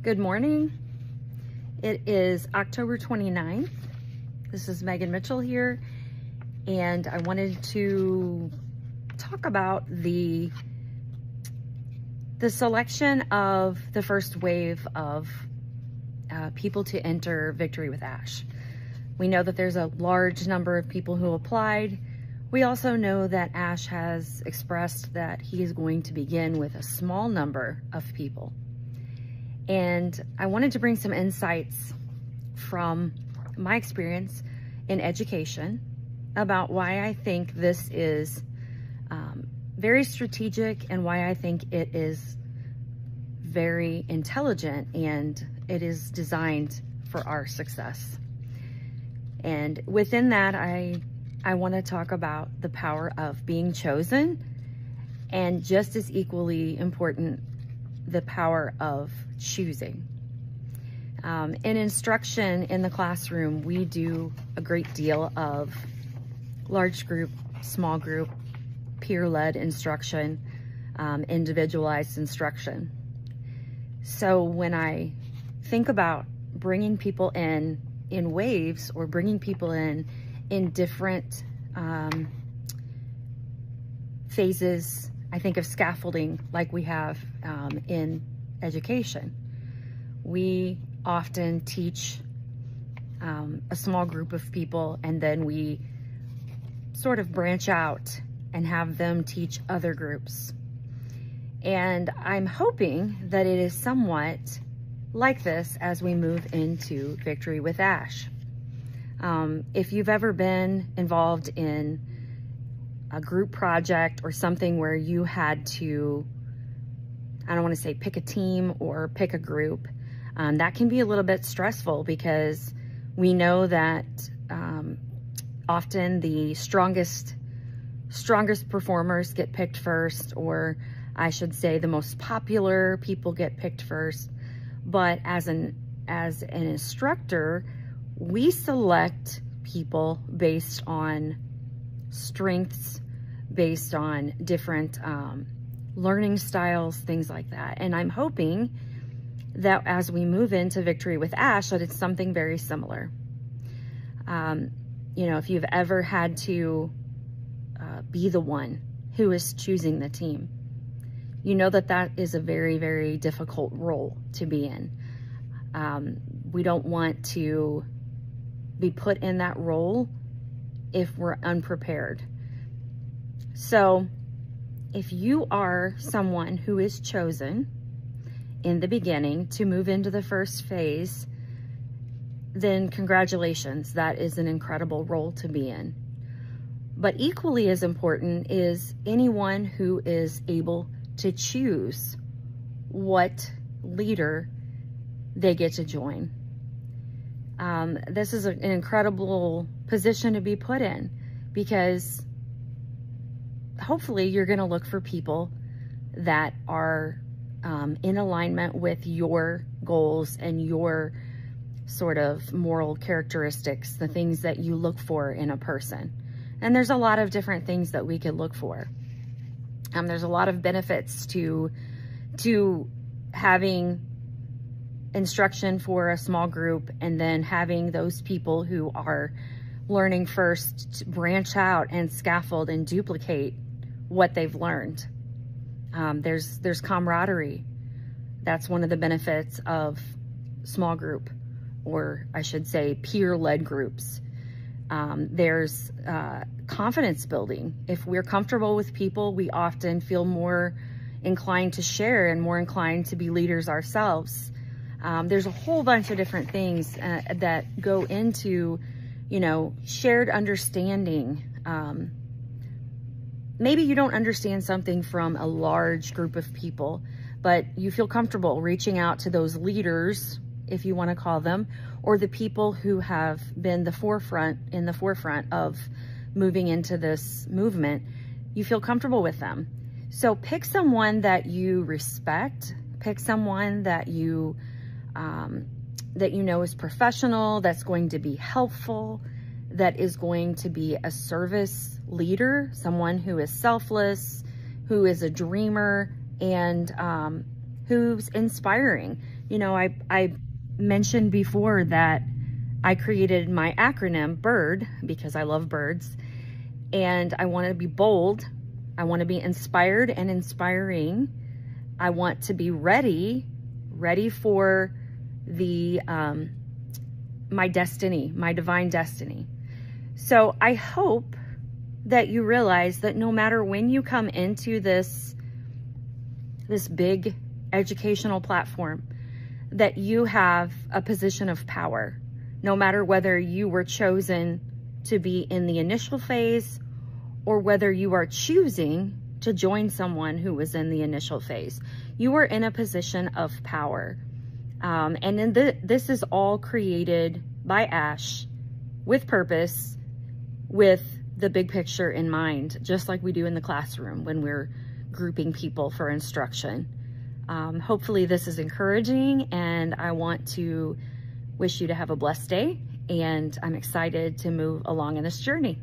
Good morning. It is October 29th. This is Megan Mitchell here, and I wanted to talk about the selection of the first wave of people to enter Victory with Ash. We know that there's a large number of people who applied. We also know that Ash has expressed that he is going to begin with a small number of people. And I wanted to bring some insights from my experience in education about why I think this is very strategic and why I think it is very intelligent and it is designed for our success. And within that, I want to talk about the power of being chosen, and just as equally important, the power of choosing. In instruction in the classroom, we do a great deal of large group, small group, peer-led instruction, individualized instruction. So when I think about bringing people in waves, or bringing people in different phases, I think of scaffolding like we have in education. We often teach a small group of people, and then we sort of branch out and have them teach other groups. And I'm hoping that it is somewhat like this as we move into Victory with Ash. If you've ever been involved in a group project or something where you had to, I don't want to say pick a team or pick a group, that can be a little bit stressful, because we know that often the strongest performers get picked first, or I should say the most popular people get picked first. But as an instructor, we select people based on strengths, based on different learning styles, things like that. And I'm hoping that as we move into Victory with Ash, that it's something very similar. You know, if you've ever had to be the one who is choosing the team, you know that that is a very, very difficult role to be in. We don't want to be put in that role if we're unprepared. So if you are someone who is chosen in the beginning to move into the first phase, then congratulations, that is an incredible role to be in. But equally as important is anyone who is able to choose what leader they get to join. This is an incredible position to be put in, because hopefully you're going to look for people that are in alignment with your goals and your sort of moral characteristics, the things that you look for in a person. And there's a lot of different things that we could look for. There's a lot of benefits to having instruction for a small group, and then having those people who are learning first to branch out and scaffold and duplicate what they've learned. There's camaraderie. That's one of the benefits of small group, or I should say peer-led groups. There's confidence building. If we're comfortable with people, we often feel more inclined to share and more inclined to be leaders ourselves. There's a whole bunch of different things that go into, you know, shared understanding. Maybe you don't understand something from a large group of people, but you feel comfortable reaching out to those leaders, if you want to call them, or the people who have been in the forefront of moving into this movement. You feel comfortable with them. So pick someone that you respect, pick someone that you know is professional, that's going to be helpful, that is going to be a service leader, someone who is selfless, who is a dreamer, and who's inspiring. You know, I mentioned before that I created my acronym BIRD because I love birds, and I want to be bold. I want to be inspired and inspiring. I want to be ready for the my destiny, my divine destiny. So I hope that you realize that no matter when you come into this big educational platform, that you have a position of power, no matter whether you were chosen to be in the initial phase or whether you are choosing to join someone who was in the initial phase. You are in a position of power. And then this is all created by Ash with purpose, with the big picture in mind, just like we do in the classroom when we're grouping people for instruction. Hopefully this is encouraging, and I want to wish you to have a blessed day, and I'm excited to move along in this journey.